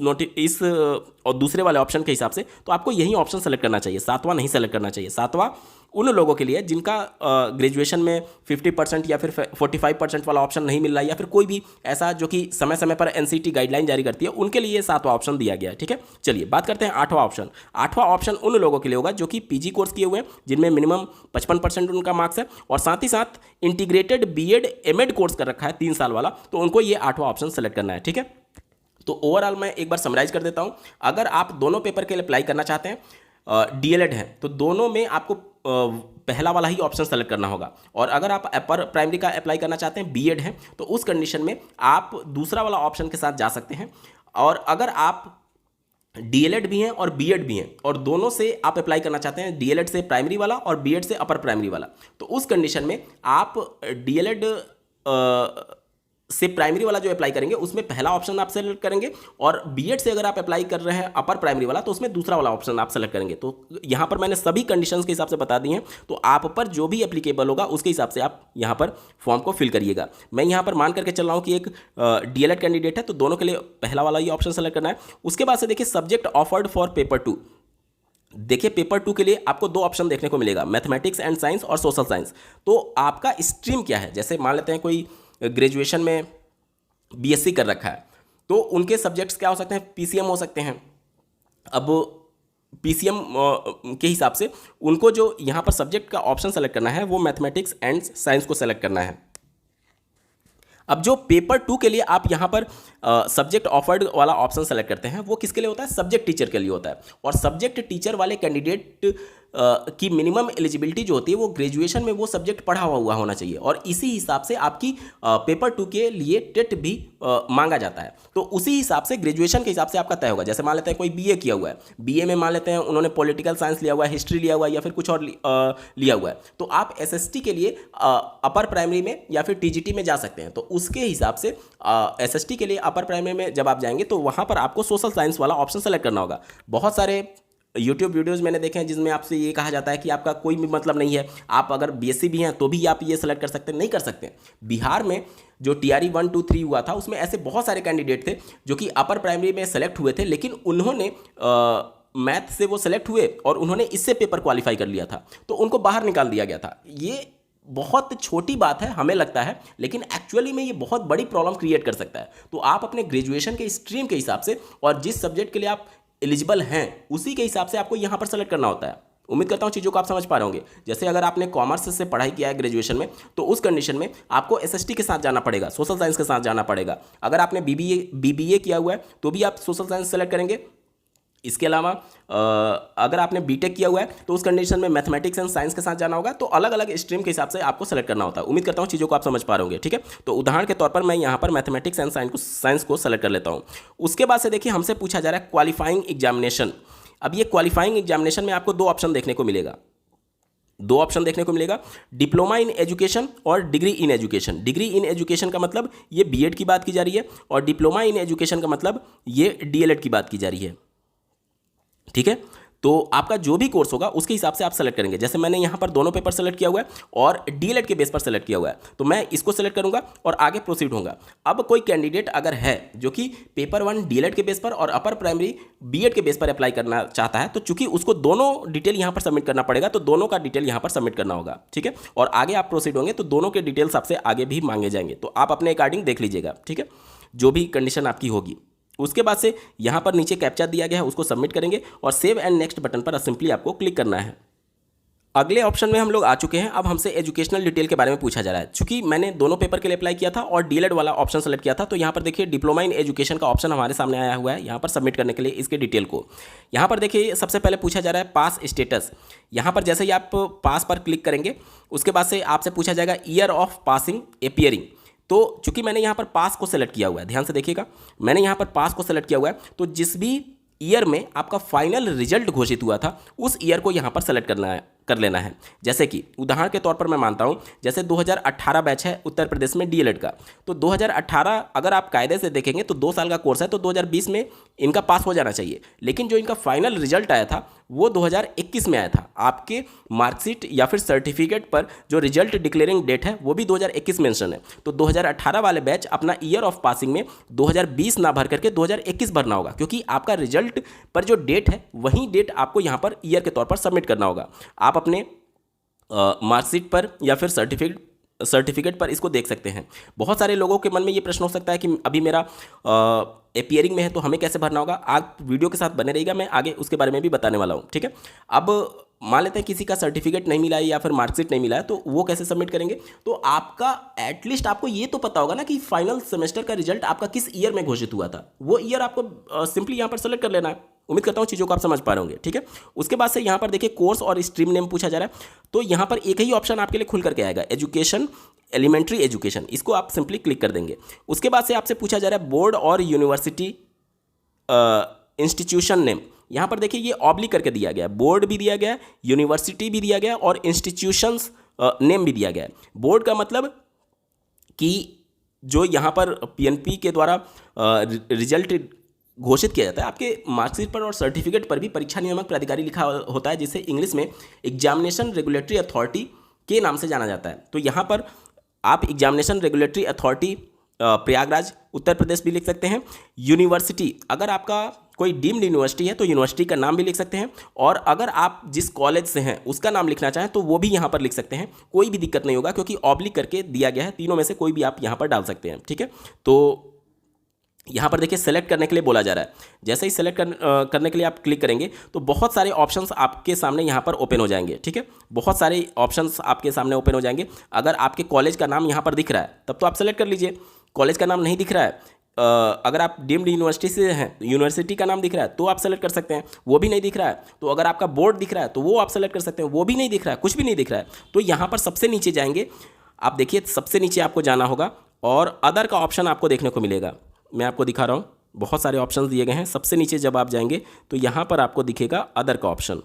और दूसरे वाले ऑप्शन के हिसाब से, तो आपको यही ऑप्शन सेलेक्ट करना चाहिए, सातवां नहीं सेलेक्ट करना चाहिए। सातवां उन लोगों के लिए जिनका ग्रेजुएशन में 50% या फिर 45% वाला ऑप्शन नहीं मिल रहा है या फिर कोई भी ऐसा जो कि समय समय पर एनसीटी गाइडलाइन जारी करती है, उनके लिए सातवां ऑप्शन दिया गया है। ठीक है, चलिए बात करते हैं आठवां ऑप्शन। आठवां ऑप्शन उन लोगों के लिए होगा जो कि पीजी कोर्स किए हुए हैं, जिनमें मिनिमम 55% उनका मार्क्स है और साथ ही साथ इंटीग्रेटेड बीएड एमएड कोर्स कर रखा है 3 साल वाला, तो उनको ये आठवां ऑप्शन सेलेक्ट करना है। ठीक है, तो ओवरऑल मैं एक बार समराइज कर देता हूँ। अगर आप दोनों पेपर के लिए अप्लाई करना चाहते हैं, डीएलएड है, तो दोनों में आपको पहला वाला ही ऑप्शन सेलेक्ट करना होगा, और अगर आप अपर प्राइमरी का अप्लाई करना चाहते हैं, बीएड है, तो उस कंडीशन में आप दूसरा वाला ऑप्शन के साथ जा सकते हैं। और अगर आप डीएलएड भी हैं और बीएड भी हैं और दोनों से आप अप्लाई करना चाहते हैं, डीएलएड से प्राइमरी वाला और बीएड से अपर प्राइमरी वाला, तो उस कंडीशन में आप डीएलएड से प्राइमरी वाला जो अप्लाई करेंगे उसमें पहला ऑप्शन आप सेलेक्ट करेंगे, और बीएड से अगर आप अप्लाई कर रहे हैं अपर प्राइमरी वाला तो उसमें दूसरा वाला ऑप्शन आप सेलेक्ट करेंगे। तो यहाँ पर मैंने सभी कंडीशंस के हिसाब से बता दी हैं, तो आप पर जो भी एप्लीकेबल होगा उसके हिसाब से आप यहाँ पर फॉर्म को फिल करिएगा। मैं यहाँ पर मान करके चल रहा हूँ कि एक डीएलएड कैंडिडेट है, तो दोनों के लिए पहला वाला ही ऑप्शन सेलेक्ट करना है। उसके बाद से देखिए सब्जेक्ट ऑफर्ड फॉर पेपर 2। देखिए पेपर 2 के लिए आपको 2 ऑप्शन देखने को मिलेगा, मैथमेटिक्स एंड साइंस और सोशल साइंस। तो आपका स्ट्रीम क्या है, जैसे मान लेते हैं कोई ग्रेजुएशन में बीएससी कर रखा है, तो उनके सब्जेक्ट्स क्या हो सकते हैं, पीसीएम हो सकते हैं। अब पीसीएम के हिसाब से उनको जो यहाँ पर सब्जेक्ट का ऑप्शन सेलेक्ट करना है वो मैथमेटिक्स एंड साइंस को सेलेक्ट करना है। अब जो पेपर 2 के लिए आप यहाँ पर सब्जेक्ट ऑफर्ड वाला ऑप्शन सेलेक्ट करते हैं, वो किसके लिए होता है, सब्जेक्ट टीचर के लिए होता है। और सब्जेक्ट टीचर वाले कैंडिडेट की मिनिमम एलिजिबिलिटी जो होती है वो ग्रेजुएशन में वो सब्जेक्ट पढ़ा हुआ होना चाहिए, और इसी हिसाब से आपकी पेपर 2 के लिए टेट भी मांगा जाता है। तो उसी हिसाब से ग्रेजुएशन के हिसाब से आपका तय होगा। जैसे मान लेते हैं कोई बीए किया हुआ है, बीए में मान लेते हैं उन्होंने पॉलिटिकल साइंस लिया हुआ है, हिस्ट्री लिया हुआ है या फिर कुछ और लिया हुआ है, तो आप एसएसटी के लिए अपर प्राइमरी में या फिर टीजीटी में जा सकते हैं। तो उसके हिसाब से एसएसटी के लिए अपर प्राइमरी में जब आप जाएंगे तो वहाँ पर आपको सोशल साइंस वाला ऑप्शन सेलेक्ट करना होगा। बहुत सारे यूट्यूब वीडियोज़ मैंने देखे हैं जिसमें आपसे ये कहा जाता है कि आपका कोई भी मतलब नहीं है, आप अगर बीएससी भी हैं तो भी आप ये सेलेक्ट कर सकते हैं, नहीं कर सकते। बिहार में जो टीआरई 1, 2, 3 हुआ था उसमें ऐसे बहुत सारे कैंडिडेट थे जो कि अपर प्राइमरी में सेलेक्ट हुए थे, लेकिन उन्होंने मैथ से वो सेलेक्ट हुए और उन्होंने इससे पेपर क्वालिफाई कर लिया था, तो उनको बाहर निकाल दिया गया था। ये बहुत छोटी बात है हमें लगता है, लेकिन एक्चुअली में ये बहुत बड़ी प्रॉब्लम क्रिएट कर सकता है। तो आप अपने ग्रेजुएशन के स्ट्रीम के हिसाब से और जिस सब्जेक्ट के लिए आप एलिजिबल हैं उसी के हिसाब से आपको यहाँ पर सेलेक्ट करना होता है। उम्मीद करता हूँ चीज़ों को आप समझ पा रहे होंगे। जैसे अगर आपने कॉमर्स से पढ़ाई किया है ग्रेजुएशन में, तो उस कंडीशन में आपको एसएसटी के साथ जाना पड़ेगा, सोशल साइंस के साथ जाना पड़ेगा। अगर आपने बीबीए किया हुआ है तो भी आप सोशल साइंस सेलेक्ट करेंगे। इसके अलावा अगर आपने बीटेक किया हुआ है तो उस कंडीशन में मैथमेटिक्स एंड साइंस के साथ जाना होगा। तो अलग अलग स्ट्रीम के हिसाब से आपको सेलेक्ट करना होता है। उम्मीद करता हूँ चीज़ों को आप समझ पा रहे होंगे, ठीक है। तो उदाहरण के तौर पर मैं यहाँ पर मैथमेटिक्स एंड साइंस को सेलेक्ट कर लेता हूँ। उसके बाद से देखिए हमसे पूछा जा रहा है क्वालिफाइंग एग्जामिनेशन। अब ये क्वालिफाइंग एग्जामिनेशन में आपको दो ऑप्शन देखने को मिलेगा, डिप्लोमा इन एजुकेशन और degree in education. Degree in education का मतलब ये बीएड की बात की जा रही है और डिप्लोमा इन एजुकेशन का मतलब ये डीएलएड की बात की जा रही है, ठीक है। तो आपका जो भी कोर्स होगा उसके हिसाब से आप सेलेक्ट करेंगे। जैसे मैंने यहाँ पर दोनों पेपर सेलेक्ट किया हुआ है और डीएलएड के बेस पर सेलेक्ट किया हुआ है, तो मैं इसको सेलेक्ट करूंगा और आगे प्रोसीड होऊंगा। अब कोई कैंडिडेट अगर है जो कि पेपर 1 डीएलएड के बेस पर और अपर प्राइमरी बीएड के बेस पर अप्लाई करना चाहता है, तो चूंकि उसको दोनों डिटेल यहाँ पर सबमिट करना पड़ेगा, तो दोनों का डिटेल यहाँ पर सबमिट करना होगा, ठीक है। और आगे आप प्रोसीड होंगे तो दोनों के डिटेल्स आपसे आगे भी मांगे जाएंगे, तो आप अपने अकॉर्डिंग देख लीजिएगा, ठीक है, जो भी कंडीशन आपकी होगी। उसके बाद से यहाँ पर नीचे कैप्चा दिया गया है, उसको सबमिट करेंगे और सेव एंड नेक्स्ट बटन पर सिंपली आपको क्लिक करना है। अगले ऑप्शन में हम लोग आ चुके हैं। अब हमसे एजुकेशनल डिटेल के बारे में पूछा जा रहा है। चूंकि मैंने दोनों पेपर के लिए अप्लाई किया था और डीएलएड वाला ऑप्शन सेलेक्ट किया था, तो यहाँ पर देखिए डिप्लोमा इन एजुकेशन का ऑप्शन हमारे सामने आया हुआ है यहाँ पर सबमिट करने के लिए इसके डिटेल को। यहाँ पर देखिए सबसे पहले पूछा जा रहा है पास स्टेटस। यहाँ पर जैसे ही आप पास पर क्लिक करेंगे उसके बाद से आपसे पूछा जाएगा ईयर ऑफ पासिंग अपीयरिंग। तो चूंकि मैंने यहाँ पर पास को सेलेक्ट किया हुआ है, ध्यान से देखिएगा, मैंने यहाँ पर पास को सेलेक्ट किया हुआ है, तो जिस भी ईयर में आपका फाइनल रिजल्ट घोषित हुआ था उस ईयर को यहाँ पर सेलेक्ट कर लेना है। जैसे कि उदाहरण के तौर पर मैं मानता हूँ, जैसे 2018 बैच है उत्तर प्रदेश में डीएलएड का, तो 2018 अगर आप कायदे से देखेंगे तो 2 साल का कोर्स है, तो 2020 में इनका पास हो जाना चाहिए। लेकिन जो इनका फाइनल रिजल्ट आया था वो 2021 में आया था। आपके मार्कशीट या फिर सर्टिफिकेट पर जो रिजल्ट डिक्लेयरिंग डेट है वो भी 2021 मेंशन है। तो 2018 वाले बैच अपना ईयर ऑफ पासिंग में 2020 ना भर करके 2021 भरना होगा, क्योंकि आपका रिजल्ट पर जो डेट है वही डेट आपको यहाँ पर ईयर के तौर पर सबमिट करना होगा। आप अपने मार्कशीट पर या फिर सर्टिफिकेट पर इसको देख सकते हैं। बहुत सारे लोगों के मन में ये प्रश्न हो सकता है कि अभी मेरा अपीयरिंग में है तो हमें कैसे भरना होगा। आप वीडियो के साथ बने रहिएगा, मैं आगे उसके बारे में भी बताने वाला हूँ, ठीक है। अब मान लेते हैं किसी का सर्टिफिकेट नहीं मिला है या फिर मार्कशीट नहीं मिला है, तो वो कैसे सबमिट करेंगे। तो आपका एटलीस्ट आपको ये तो पता होगा ना कि फाइनल सेमेस्टर का रिजल्ट आपका किस ईयर में घोषित हुआ था, वो ईयर आपको सिंपली यहाँ पर सेलेक्ट कर लेना है। उम्मीद करता हूँ चीज़ों को आप समझ पा रहे होंगे, ठीक है। उसके बाद से यहाँ पर देखिए कोर्स और स्ट्रीम नेम पूछा जा रहा है, तो यहाँ पर एक ही ऑप्शन आपके लिए खुल करके आएगा, एजुकेशन, एलिमेंट्री एजुकेशन। इसको आप सिंपली क्लिक कर देंगे। उसके बाद से आपसे पूछा जा रहा है बोर्ड और यूनिवर्सिटी इंस्टीट्यूशन नेम। यहाँ पर देखिए ये ऑब्लिक करके दिया गया है, बोर्ड भी दिया गया है, यूनिवर्सिटी भी दिया गया है और इंस्टीट्यूशंस नेम भी दिया गया है। बोर्ड का मतलब कि जो यहाँ पर पीएनपी के द्वारा रिजल्ट घोषित किया जाता है, आपके मार्कशीट पर और सर्टिफिकेट पर भी परीक्षा नियामक प्राधिकारी लिखा होता है, जिसे इंग्लिश में एग्जामिनेशन रेगुलेटरी अथॉरिटी के नाम से जाना जाता है। तो यहाँ पर आप examination regulatory authority Prayagraj Uttar Pradesh भी लिख सकते हैं। यूनिवर्सिटी, अगर आपका कोई डीम्ड यूनिवर्सिटी है तो यूनिवर्सिटी का नाम भी लिख सकते हैं, और अगर आप जिस कॉलेज से हैं उसका नाम लिखना चाहें तो वो भी यहाँ पर लिख सकते हैं, कोई भी दिक्कत नहीं होगा, क्योंकि ऑब्लिक करके दिया गया है। तीनों में से कोई भी आप यहाँ पर डाल सकते हैं, ठीक है। तो यहाँ पर देखिए सेलेक्ट करने के लिए बोला जा रहा है। जैसे ही सेलेक्ट करने के लिए आप क्लिक करेंगे तो बहुत सारे ऑप्शंस आपके सामने यहाँ पर ओपन हो जाएंगे, ठीक है। बहुत सारे ऑप्शंस आपके सामने ओपन हो जाएंगे। अगर आपके कॉलेज का नाम यहाँ पर दिख रहा है तब तो आप सेलेक्ट कर लीजिए। कॉलेज का नाम नहीं दिख रहा है, अगर आप डीम्ड यूनिवर्सिटी से हैं, यूनिवर्सिटी का नाम दिख रहा है तो आप सेलेक्ट कर सकते हैं, वो भी नहीं दिख रहा है तो अगर आपका बोर्ड दिख रहा है तो वो आप सेलेक्ट कर सकते हैं, वो भी नहीं दिख रहा है, कुछ भी नहीं दिख रहा है तो यहाँ पर सबसे नीचे जाएंगे। आप देखिए सबसे नीचे आपको जाना होगा और अदर का ऑप्शन आपको देखने को मिलेगा। मैं आपको दिखा रहा हूँ, बहुत सारे ऑप्शंस दिए गए हैं। सबसे नीचे जब आप जाएंगे तो यहाँ पर आपको दिखेगा अदर का ऑप्शन।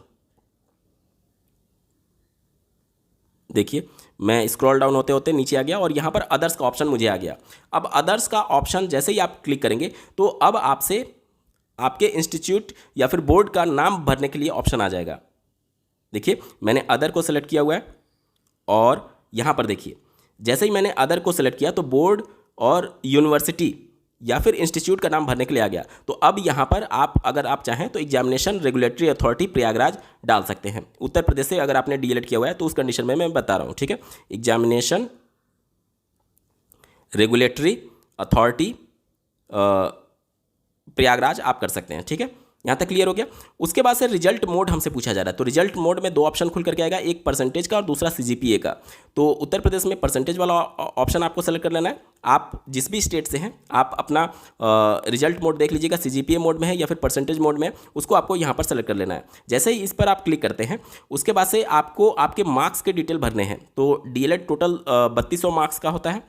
देखिए मैं स्क्रॉल डाउन होते होते नीचे आ गया और यहाँ पर अदर्स का ऑप्शन मुझे आ गया। अब अदर्स का ऑप्शन जैसे ही आप क्लिक करेंगे तो अब आपसे आपके इंस्टीट्यूट या फिर बोर्ड का नाम भरने के लिए ऑप्शन आ जाएगा। देखिए मैंने अदर को सेलेक्ट किया हुआ है और यहाँ पर देखिए जैसे ही मैंने अदर को सेलेक्ट किया तो बोर्ड और यूनिवर्सिटी या फिर इंस्टीट्यूट का नाम भरने के लिए आ गया। तो अब यहाँ पर आप अगर आप चाहें तो एग्जामिनेशन रेगुलेटरी अथॉरिटी प्रयागराज डाल सकते हैं। उत्तर प्रदेश से अगर आपने डीएलएड किया हुआ है तो उस कंडीशन में मैं बता रहा हूँ, ठीक है। एग्जामिनेशन रेगुलेटरी अथॉरिटी प्रयागराज आप कर सकते हैं, ठीक है। यहाँ तक क्लियर हो गया। उसके बाद से रिजल्ट मोड हमसे पूछा जा रहा है। तो रिजल्ट मोड में 2 ऑप्शन खुल करके आएगा, एक परसेंटेज का और दूसरा सीजीपीए का। तो उत्तर प्रदेश में परसेंटेज वाला ऑप्शन आपको सेलेक्ट कर लेना है। आप जिस भी स्टेट से हैं आप अपना रिजल्ट मोड देख लीजिएगा, सीजीपीए मोड में है या फिर परसेंटेज मोड में है, उसको आपको यहाँ पर सेलेक्ट कर लेना है। जैसे ही इस पर आप क्लिक करते हैं उसके बाद से आपको आपके मार्क्स के डिटेल भरने हैं। तो डीएलएड टोटल 3200 मार्क्स का होता है,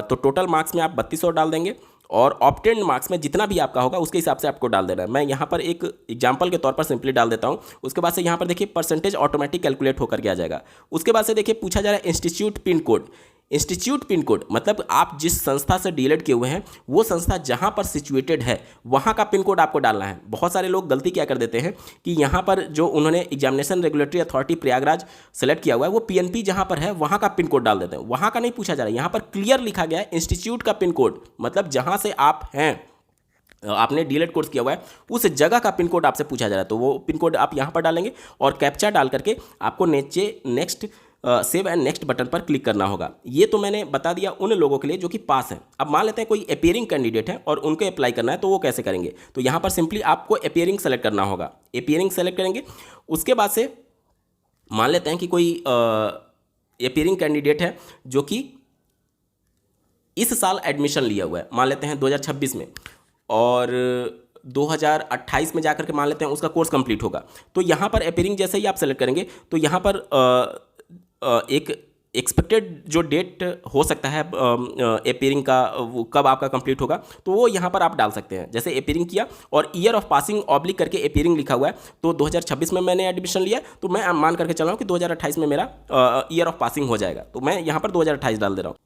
तो टोटल मार्क्स में आप 3200 डाल देंगे और ऑब्टेन्ड मार्क्स में जितना भी आपका होगा उसके हिसाब से आपको डाल देना है। मैं यहाँ पर एक एग्जांपल के तौर पर सिंपली डाल देता हूँ। उसके बाद से यहाँ पर देखिए परसेंटेज ऑटोमेटिक कैलकुलेट होकर के आ जाएगा। उसके बाद से देखिए पूछा जा रहा है institute pin code. Institute pin code मतलब आप जिस संस्था से डीएलएड किए हुए हैं वो संस्था जहाँ पर सिचुएटेड है वहाँ का पिन कोड आपको डालना है। बहुत सारे लोग गलती क्या कर देते हैं कि यहाँ पर जो उन्होंने examination regulatory authority Prayagraj select किया हुआ है वो पीएनपी जहाँ पर है वहाँ का पिन कोड डाल देते हैं। वहाँ का नहीं पूछा जा रहा है, यहाँ पर क्लियर लिखा गया है इंस्टीट्यूट का पिन कोड, मतलब जहाँ से आप हैं, आपने डीएलएड कोर्स किया हुआ है उस जगह का पिन कोड आपसे पूछा जा रहा है। तो वो पिन कोड आप यहाँ पर डालेंगे और कैप्चा डाल करके आपको नीचे next save and next button पर क्लिक करना होगा। ये तो मैंने बता दिया उन लोगों के लिए जो कि पास हैं। अब मान लेते हैं कोई अपीयरिंग कैंडिडेट है और उनको अप्लाई करना है, तो वो कैसे करेंगे? तो यहाँ पर सिंपली आपको अपीयरिंग सेलेक्ट करना होगा। अपीयरिंग सेलेक्ट करेंगे, उसके बाद से मान लेते हैं कि कोई अपीयरिंग कैंडिडेट है जो कि इस साल एडमिशन लिया हुआ है, मान लेते हैं 2026 में, और 2028 में जाकर के मान लेते हैं उसका कोर्स कंप्लीट होगा। तो यहाँ पर अपीयरिंग जैसे ही आप सेलेक्ट करेंगे तो यहाँ पर एक एक्सपेक्टेड जो डेट हो सकता है अपीयरिंग का, वो कब आपका कंप्लीट होगा, तो वो यहाँ पर आप डाल सकते हैं। जैसे अपीयरिंग किया और ईयर ऑफ पासिंग ऑब्लिक करके अपीयरिंग लिखा हुआ है, तो 2026 में मैंने एडमिशन लिया, तो मैं मान करके चल रहा हूँ कि 2028 में मेरा ईयर ऑफ पासिंग हो जाएगा, तो मैं यहाँ पर 2028 डाल दे रहा हूँ।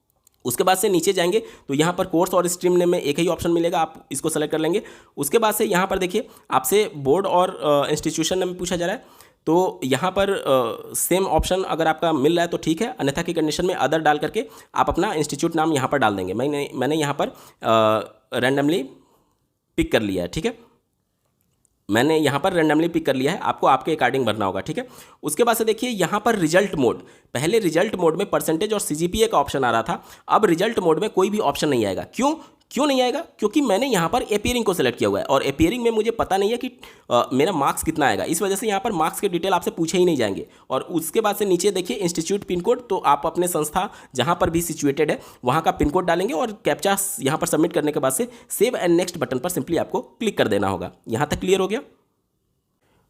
उसके बाद से नीचे जाएंगे तो यहाँ पर कोर्स और स्ट्रीम नेम में एक ही ऑप्शन मिलेगा, आप इसको सेलेक्ट कर लेंगे। उसके बाद से यहाँ पर देखिए आपसे बोर्ड और इंस्टीट्यूशन नेम पूछा जा रहा है, तो यहाँ पर सेम ऑप्शन अगर आपका मिल रहा है तो ठीक है, अन्यथा की कंडीशन में अदर डाल करके आप अपना इंस्टीट्यूट नाम यहाँ पर डाल देंगे। मैंने यहाँ पर रैंडमली पिक कर लिया है, ठीक है, मैंने यहाँ पर रैंडमली पिक कर लिया है, आपको आपके अकॉर्डिंग भरना होगा, ठीक है। उसके बाद से देखिए यहाँ पर रिजल्ट मोड, पहले रिजल्ट मोड में परसेंटेज और सीजीपीए का ऑप्शन आ रहा था, अब रिजल्ट मोड में कोई भी ऑप्शन नहीं आएगा। क्यों नहीं आएगा? क्योंकि मैंने यहाँ पर अपीयरिंग को सेलेक्ट किया हुआ है और अपीयरिंग में मुझे पता नहीं है कि मेरा मार्क्स कितना आएगा, इस वजह से यहाँ पर मार्क्स के डिटेल आपसे पूछे ही नहीं जाएंगे। और उसके बाद से नीचे देखिए इंस्टीट्यूट पिन कोड, तो आप अपने संस्था जहाँ पर भी सिचुएटेड है वहाँ का पिन कोड डालेंगे और कैप्चा यहाँ पर सबमिट करने के बाद से सेव एंड नेक्स्ट बटन पर सिंपली आपको क्लिक कर देना होगा। यहाँ तक क्लियर हो गया?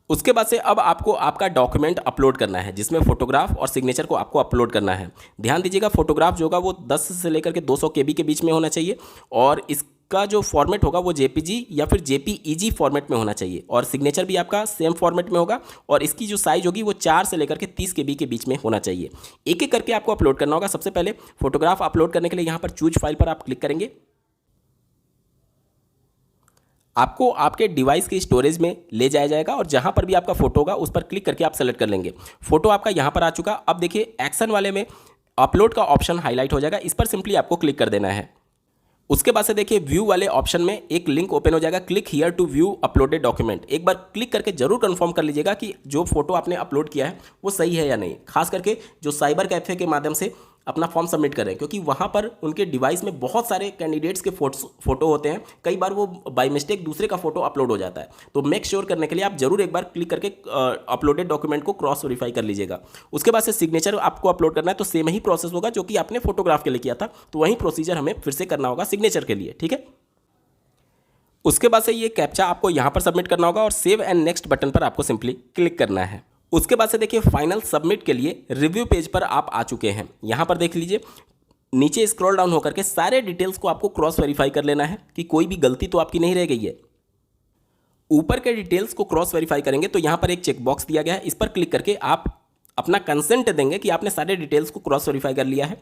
उसके बाद से अब आपको आपका डॉक्यूमेंट अपलोड करना है, जिसमें फोटोग्राफ और सिग्नेचर को आपको अपलोड करना है। ध्यान दीजिएगा, फोटोग्राफ जो होगा वो 10 से लेकर के 200 KB के बीच में होना चाहिए और इसका जो फॉर्मेट होगा वो जेपीजी या फिर जेपीईजी फॉर्मेट में होना चाहिए और सिग्नेचर भी आपका सेम फॉर्मेट में होगा और इसकी जो साइज होगी वो 4 से लेकर के 30 KB के बीच में होना चाहिए। एक एक करके आपको अपलोड करना होगा। सबसे पहले फोटोग्राफ अपलोड करने के लिए यहाँ पर चूज फाइल पर आप क्लिक करेंगे। आपको आपके डिवाइस के स्टोरेज में ले जाया जाएगा और जहां पर भी आपका फोटो होगा उस पर क्लिक करके आप सेलेक्ट कर लेंगे। फोटो आपका यहां पर आ चुका। अब देखिए एक्शन वाले में अपलोड का ऑप्शन हाईलाइट हो जाएगा, इस पर सिंपली आपको क्लिक कर देना है। उसके बाद से देखिए व्यू वाले ऑप्शन में एक लिंक ओपन हो जाएगा, click here to view uploaded document. एक बार क्लिक करके जरूर कंफर्म कर लीजिएगा कि जो फोटो आपने अपलोड किया है वो सही है या नहीं, खास करके जो साइबर कैफे के माध्यम से अपना फॉर्म सबमिट करें, क्योंकि वहाँ पर उनके डिवाइस में बहुत सारे कैंडिडेट्स के फोटो होते हैं, कई बार वो बाय मिस्टेक दूसरे का फोटो अपलोड हो जाता है। तो मेक श्योर करने के लिए आप जरूर एक बार क्लिक करके अपलोडेड डॉक्यूमेंट को क्रॉस वेरीफाई कर लीजिएगा। उसके बाद से सिग्नेचर आपको अपलोड करना है, तो सेम ही प्रोसेस होगा जो कि आपने फोटोग्राफ के लिए किया था, तो वही प्रोसीजर हमें फिर से करना होगा सिग्नेचर के लिए, ठीक है। उसके बाद से ये कैप्चा आपको यहाँ पर सबमिट करना होगा और सेव एंड नेक्स्ट बटन पर आपको सिंपली क्लिक करना है। उसके बाद से देखिए फाइनल सबमिट के लिए रिव्यू पेज पर आप आ चुके हैं। यहाँ पर देख लीजिए, नीचे स्क्रॉल डाउन होकर के सारे डिटेल्स को आपको क्रॉस वेरीफाई कर लेना है कि कोई भी गलती तो आपकी नहीं रह गई है। ऊपर के डिटेल्स को क्रॉस वेरीफाई करेंगे तो यहाँ पर एक चेक बॉक्स दिया गया है, इस पर क्लिक करके आप अपना कंसेंट देंगे कि आपने सारे डिटेल्स को क्रॉस वेरीफाई कर लिया है।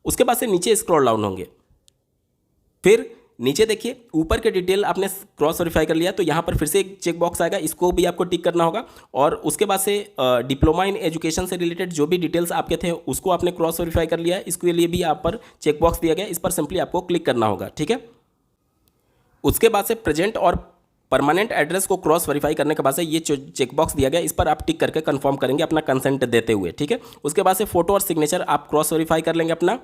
उसके बाद से नीचे स्क्रॉल डाउन होंगे, फिर नीचे देखिए ऊपर के डिटेल आपने क्रॉस वेरीफाई कर लिया, तो यहाँ पर फिर से एक चेक बॉक्स आएगा, इसको भी आपको टिक करना होगा। और उसके बाद से डिप्लोमा इन एजुकेशन से रिलेटेड जो भी डिटेल्स आपके थे उसको आपने क्रॉस वेरीफाई कर लिया है, इसके लिए भी आप पर चेक बॉक्स दिया गया, इस पर सिंपली आपको क्लिक करना होगा, ठीक है। उसके बाद से प्रेजेंट और परमानेंट एड्रेस को क्रॉस वेरीफाई करने के बाद से ये चेकबॉक्स दिया गया, इस पर आप टिक करके कंफर्म करेंगे अपना कंसेंट देते हुए, ठीक है। उसके बाद से फोटो और सिग्नेचर आप क्रॉस वेरीफाई कर लेंगे अपना,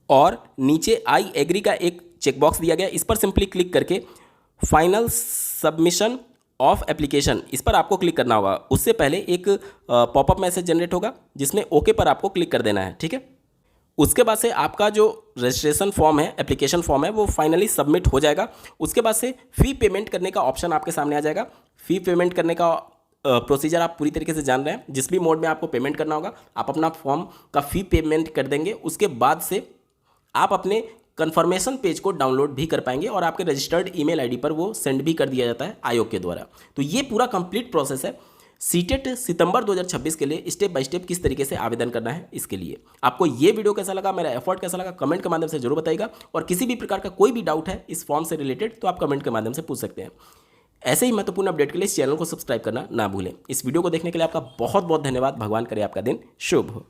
और नीचे आई एग्री का एक चेकबॉक्स दिया गया, इस पर सिंपली क्लिक करके फाइनल सबमिशन ऑफ एप्लीकेशन, इस पर आपको क्लिक करना होगा। उससे पहले एक पॉपअप मैसेज जनरेट होगा जिसमें ओके पर आपको क्लिक कर देना है, ठीक है। उसके बाद से आपका जो रजिस्ट्रेशन फॉर्म है, एप्लीकेशन फॉर्म है, वो फाइनली सबमिट हो जाएगा। उसके बाद से फ़ी पेमेंट करने का ऑप्शन आपके सामने आ जाएगा। फ़ी पेमेंट करने का प्रोसीजर आप पूरी तरीके से जान रहे हैं। जिस भी मोड में आपको पेमेंट करना होगा, आप अपना फॉर्म का फ़ी पेमेंट कर देंगे। उसके बाद से आप अपने कन्फर्मेशन पेज को डाउनलोड भी कर पाएंगे और आपके रजिस्टर्ड ईमेल आईडी पर वो सेंड भी कर दिया जाता है आयोग के द्वारा। तो ये पूरा कंप्लीट प्रोसेस है सीटेट सितंबर 2026 के लिए, स्टेप बाय स्टेप किस तरीके से आवेदन करना है इसके लिए। आपको ये वीडियो कैसा लगा, मेरा एफर्ट कैसा लगा, कमेंट के माध्यम से जरूर बताइएगा। और किसी भी प्रकार का कोई भी डाउट है इस फॉर्म से रिलेटेड तो आप कमेंट के माध्यम से पूछ सकते हैं। ऐसे ही महत्वपूर्ण अपडेट के लिए इस चैनल को सब्सक्राइब करना ना भूलें। इस वीडियो को देखने के लिए आपका बहुत बहुत धन्यवाद। भगवान करे आपका दिन शुभ हो।